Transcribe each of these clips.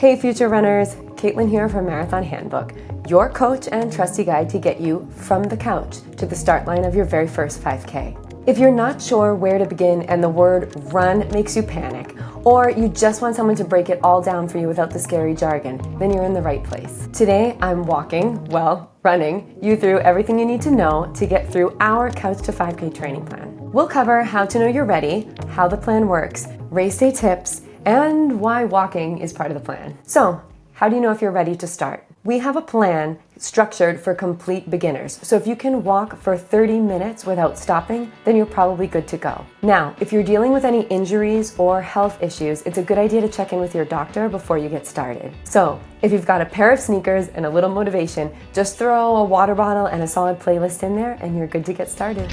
Hey future runners, Katelyn here from Marathon Handbook, your coach and trusty guide to get you from the couch to the start line of your very first 5K. If you're not sure where to begin and the word run makes you panic, or you just want someone to break it all down for you without the scary jargon, then you're in the right place. Today I'm running you through everything you need to know to get through our Couch to 5K training plan. We'll cover how to know you're ready, how the plan works, race day tips, and why walking is part of the plan. So, how do you know if you're ready to start? We have a plan structured for complete beginners. So if you can walk for 30 minutes without stopping, then you're probably good to go. Now, if you're dealing with any injuries or health issues, it's a good idea to check in with your doctor before you get started. So if you've got a pair of sneakers and a little motivation, just throw a water bottle and a solid playlist in there and you're good to get started.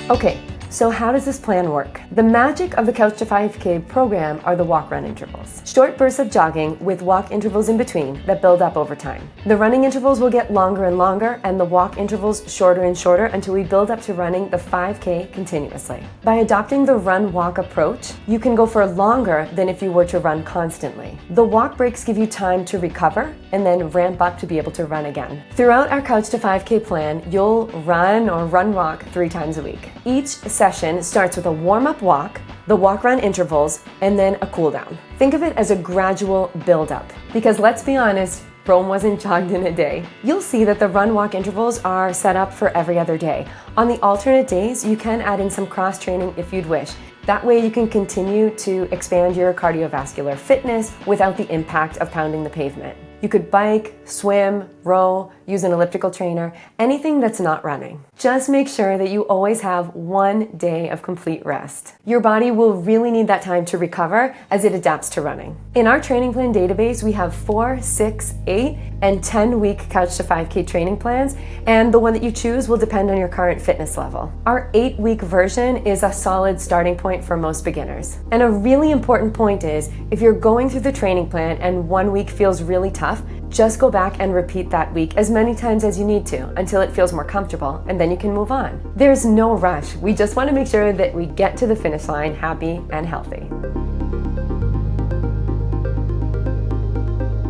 Okay. So how does this plan work? The magic of the Couch to 5K program are the walk-run intervals. Short bursts of jogging with walk intervals in between that build up over time. The running intervals will get longer and longer and the walk intervals shorter and shorter until we build up to running the 5K continuously. By adopting the run-walk approach, you can go for longer than if you were to run constantly. The walk breaks give you time to recover and then ramp up to be able to run again. Throughout our Couch to 5K plan, you'll run or run-walk 3 times a week. Each session starts with a warm-up walk, the walk-run intervals, and then a cool-down. Think of it as a gradual build-up. Because let's be honest, Rome wasn't jogged in a day. You'll see that the run-walk intervals are set up for every other day. On the alternate days, you can add in some cross-training if you'd wish. That way you can continue to expand your cardiovascular fitness without the impact of pounding the pavement. You could bike, swim, row, use an elliptical trainer, anything that's not running. Just make sure that you always have 1 day of complete rest. Your body will really need that time to recover as it adapts to running. In our training plan database, we have 4, 6, 8, and 10-week Couch to 5K training plans, and the one that you choose will depend on your current fitness level. Our 8-week version is a solid starting point for most beginners. And a really important point is, if you're going through the training plan and 1 week feels really tough, just go back and repeat that week as many times as you need to until it feels more comfortable, and then you can move on. There's no rush. We just want to make sure that we get to the finish line happy and healthy.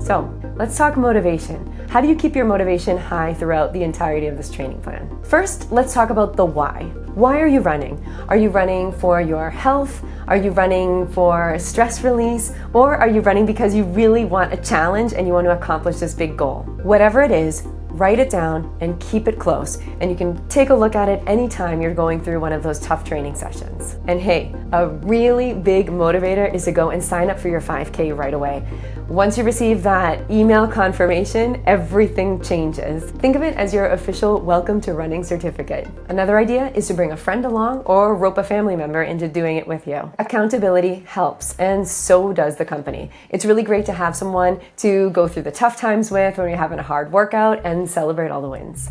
So, let's talk motivation. How do you keep your motivation high throughout the entirety of this training plan? First, let's talk about the why. Why are you running? Are you running for your health? Are you running for stress release? Or are you running because you really want a challenge and you want to accomplish this big goal? Whatever it is, write it down and keep it close. And you can take a look at it anytime you're going through one of those tough training sessions. And hey, a really big motivator is to go and sign up for your 5K right away. Once you receive that email confirmation, everything changes. Think of it as your official welcome to running certificate. Another idea is to bring a friend along or rope a family member into doing it with you. Accountability helps, and so does the company. It's really great to have someone to go through the tough times with when you're having a hard workout and celebrate all the wins.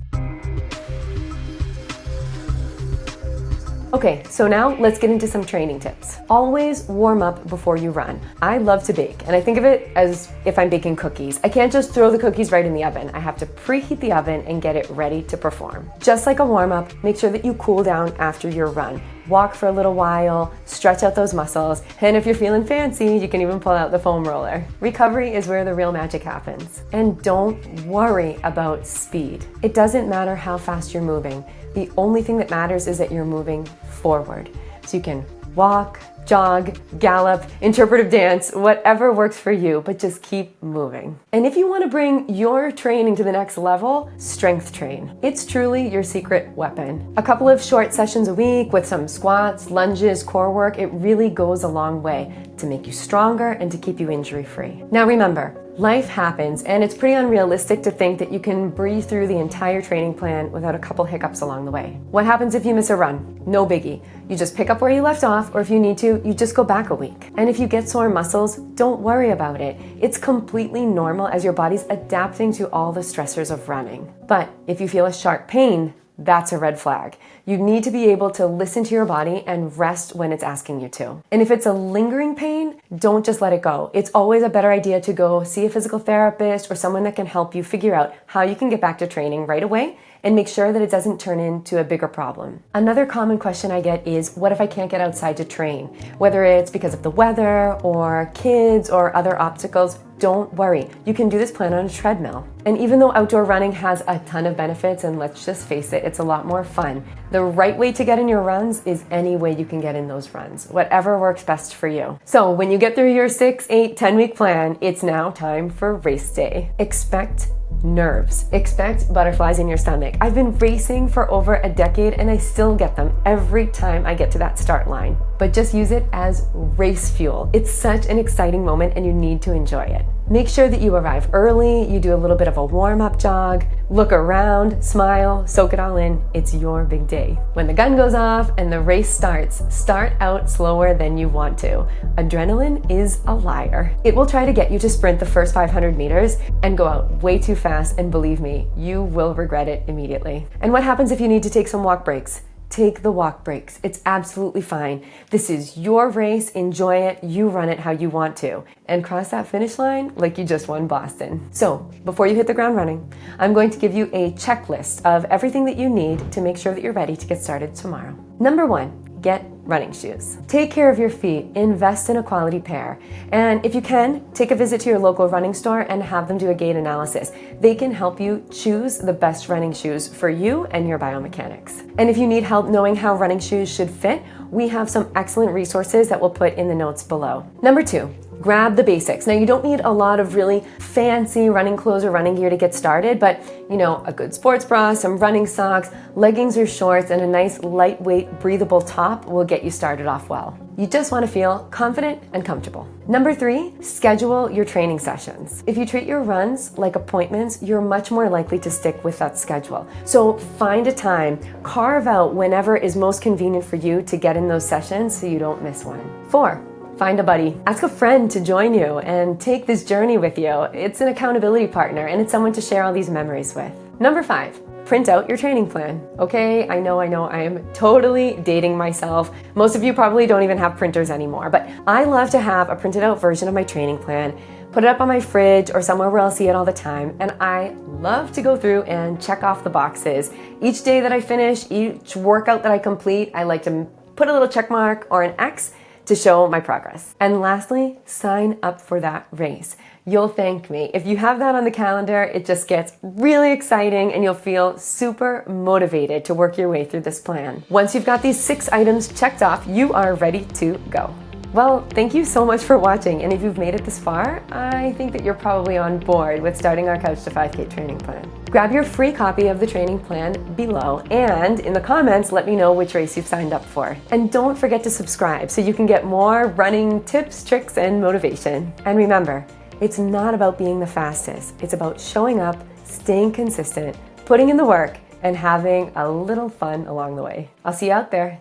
Okay, so now let's get into some training tips. Always warm up before you run. I love to bake, and I think of it as if I'm baking cookies. I can't just throw the cookies right in the oven. I have to preheat the oven and get it ready to perform. Just like a warm-up, make sure that you cool down after your run. Walk for a little while, stretch out those muscles, and if you're feeling fancy, you can even pull out the foam roller. Recovery is where the real magic happens. And don't worry about speed. It doesn't matter how fast you're moving. The only thing that matters is that you're moving forward. So you can walk, jog, gallop, interpretive dance, whatever works for you, but just keep moving. And if you want to bring your training to the next level, strength train. It's truly your secret weapon. A couple of short sessions a week with some squats, lunges, core work, it really goes a long way to make you stronger and to keep you injury-free. Now remember, life happens, and it's pretty unrealistic to think that you can breeze through the entire training plan without a couple hiccups along the way. What happens if you miss a run? No biggie. You just pick up where you left off, or if you need to, you just go back a week. And if you get sore muscles, don't worry about it. It's completely normal as your body's adapting to all the stressors of running. But if you feel a sharp pain, that's a red flag. You need to be able to listen to your body and rest when it's asking you to. And if it's a lingering pain, don't just let it go. It's always a better idea to go see a physical therapist or someone that can help you figure out how you can get back to training right away and make sure that it doesn't turn into a bigger problem. Another common question I get is, what if I can't get outside to train? Whether it's because of the weather or kids or other obstacles, don't worry. You can do this plan on a treadmill. And even though outdoor running has a ton of benefits, and let's just face it, it's a lot more fun, the right way to get in your runs is any way you can get in those runs, whatever works best for you. So when you get through your 6, 8, 10-week plan, it's now time for race day. Expect nerves. Expect butterflies in your stomach. I've been racing for over a decade and I still get them every time I get to that start line. But just use it as race fuel. It's such an exciting moment and you need to enjoy it. Make sure that you arrive early, you do a little bit of a warm-up jog, look around, smile, soak it all in. It's your big day. When the gun goes off and the race starts, start out slower than you want to. Adrenaline is a liar. It will try to get you to sprint the first 500 meters and go out way too fast, and believe me, you will regret it immediately. And what happens if you need to take some walk breaks? Take the walk breaks. It's absolutely fine. This is your race. Enjoy it. You run it how you want to. And cross that finish line like you just won Boston. So before you hit the ground running, I'm going to give you a checklist of everything that you need to make sure that you're ready to get started tomorrow. Number 1, get running shoes. Take care of your feet, invest in a quality pair. And if you can, take a visit to your local running store and have them do a gait analysis. They can help you choose the best running shoes for you and your biomechanics. And if you need help knowing how running shoes should fit, we have some excellent resources that we'll put in the notes below. Number 2, grab the basics. Now, you don't need a lot of really fancy running clothes or running gear to get started, but a good sports bra, some running socks, leggings or shorts, and a nice lightweight breathable top will get you started off well. You just want to feel confident and comfortable. Number 3, schedule your training sessions. If you treat your runs like appointments, you're much more likely to stick with that schedule. So find a time, carve out whenever is most convenient for you to get in those sessions so you don't miss one. 4, find a buddy. Ask a friend to join you and take this journey with you. It's an accountability partner and it's someone to share all these memories with. Number 5, print out your training plan. Okay, I know, I am totally dating myself. Most of you probably don't even have printers anymore, but I love to have a printed out version of my training plan, put it up on my fridge or somewhere where I'll see it all the time, and I love to go through and check off the boxes. Each day that I finish, each workout that I complete, I like to put a little check mark or an X to show my progress. And lastly, sign up for that race. You'll thank me. If you have that on the calendar, it just gets really exciting and you'll feel super motivated to work your way through this plan. Once you've got these 6 items checked off, you are ready to go. Well, thank you so much for watching, and if you've made it this far, I think that you're probably on board with starting our Couch to 5K training plan. Grab your free copy of the training plan below, and in the comments, let me know which race you've signed up for. And don't forget to subscribe so you can get more running tips, tricks, and motivation. And remember, it's not about being the fastest. It's about showing up, staying consistent, putting in the work, and having a little fun along the way. I'll see you out there.